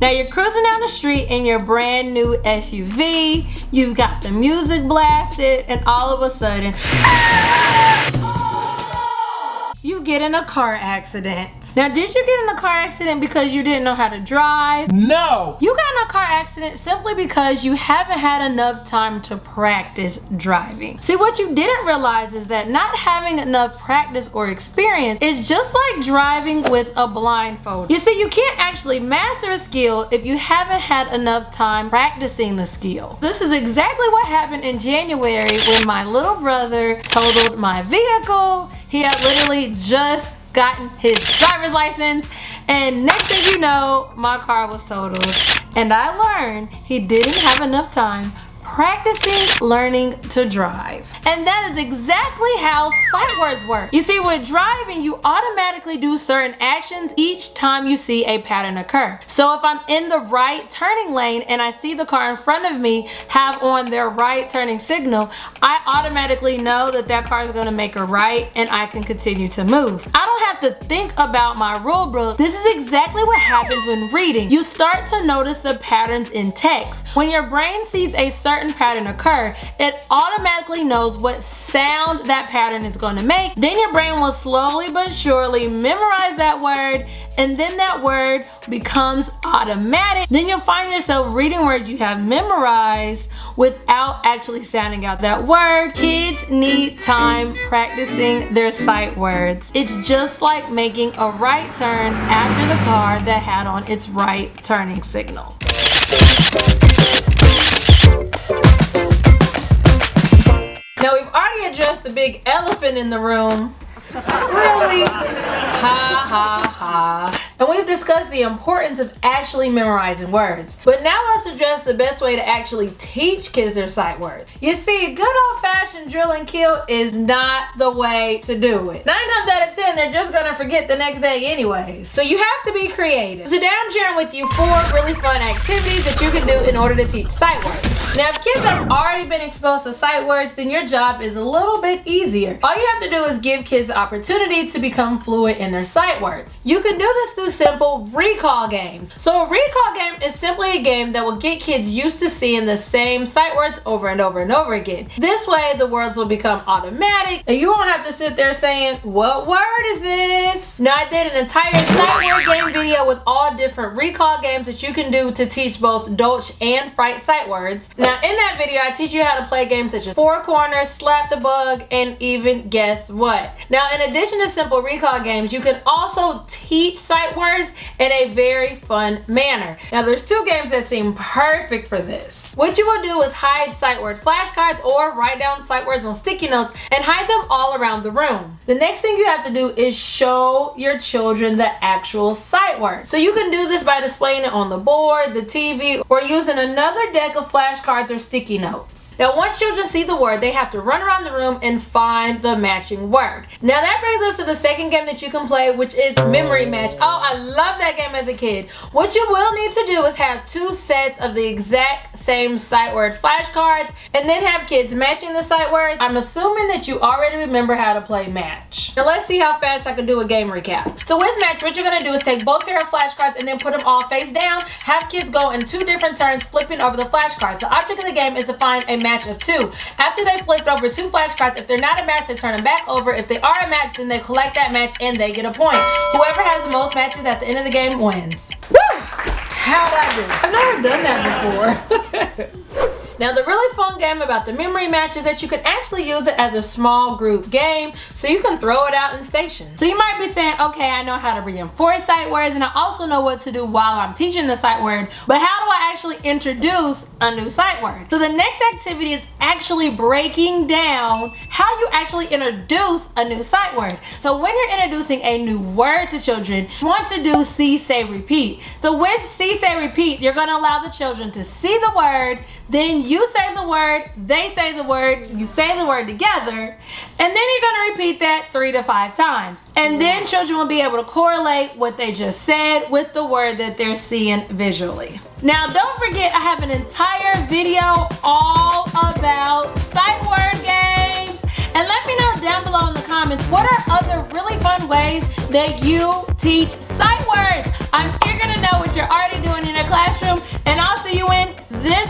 Now you're cruising down the street in your brand new SUV, you got the music blasted, and all of a sudden, you get in a car accident. Now, did you get in a car accident because you didn't know how to drive? No! You got in a car accident simply because you haven't had enough time to practice driving. See, what you didn't realize is that not having enough practice or experience is just like driving with a blindfold. You see, you can't actually master a skill if you haven't had enough time practicing the skill. This is exactly what happened in January when my little brother totaled my vehicle. He had literally just gotten his driver's license, and next thing you know, my car was totaled. And I learned he didn't have enough time practicing learning to drive. And that is exactly how sight words work. You see, with driving, you automatically do certain actions each time you see a pattern occur. So if I'm in the right turning lane and I see the car in front of me have on their right turning signal, I automatically know that that car is going to make a right and I can continue to move. I don't have to think about my rule book. This is exactly what happens when reading. You start to notice the patterns in text. When your brain sees a certain pattern occur, it automatically knows what sound that pattern is going to make. Then your brain will slowly but surely memorize that word, and then that word becomes automatic. Then you'll find yourself reading words you have memorized without actually sounding out that word. Kids need time practicing their sight words. It's just like making a right turn after the car that had on its right turning signal. Now we've already addressed the big elephant in the room. Really? Ha ha ha. And we've discussed the importance of actually memorizing words. But now let's address the best way to actually teach kids their sight words. You see, good old-fashioned drill and kill is not the way to do it. 9 times out of 10, they're just gonna forget the next day anyway. So you have to be creative. Today I'm sharing with you 4 really fun activities that you can do in order to teach sight words. Now if kids have already been exposed to sight words, then your job is a little bit easier. All you have to do is give kids the opportunity to become fluent in their sight words. You can do this through simple recall games. So a recall game is simply a game that will get kids used to seeing the same sight words over and over and over again. This way the words will become automatic and you won't have to sit there saying, what word is this? Now I did an entire sight word game video with all different recall games that you can do to teach both Dolch and Fright sight words. Now in that video I teach you how to play games such as 4 corners, slap the bug, and even guess what. Now in addition to simple recall games, you can also teach sight words in a very fun manner. Now there's 2 games that seem perfect for this. What you will do is hide sight word flashcards or write down sight words on sticky notes and hide them all around the room. The next thing you have to do is show your children the actual sight word. So you can do this by displaying it on the board, the TV, or using another deck of flashcards or sticky notes. Now once children see the word, they have to run around the room and find the matching word. Now that brings us to the second game that you can play, which is memory match. Oh, I love that game as a kid. What you will need to do is have 2 sets of the exact same sight word flashcards and then have kids matching the sight words. I'm assuming that you already remember how to play match. Now let's see how fast I can do a game recap. So with match, what you're going to do is take both pair of flashcards and then put them all face down. Have kids go in 2 different turns flipping over the flashcards. The object of the game is to find a match of 2. After they flipped over 2 flashcards, if they're not a match, they turn them back over. If they are a match, then they collect that match and they get a point. Whoever has the most matches at the end of the game wins. Woo! How'd I do? I've never done that before. Now the really fun game about the memory match is that you can actually use it as a small group game, so you can throw it out in stations. So you might be saying, okay, I know how to reinforce sight words and I also know what to do while I'm teaching the sight word, but how do I actually introduce a new sight word? So the next activity is actually breaking down how you actually introduce a new sight word. So when you're introducing a new word to children, you want to do see, say, repeat. So with see, say, repeat, you're going to allow the children to see the word, then you say the word, they say the word, you say the word together, and then you're going to repeat that 3 to 5 times. And then children will be able to correlate what they just said with the word that they're seeing visually. Now don't forget, I have an entire video all about sight word games And let me know down below in the comments, what are other really fun ways that you teach sight words? I'm eager to know what you're already doing in your classroom, and I'll see you in this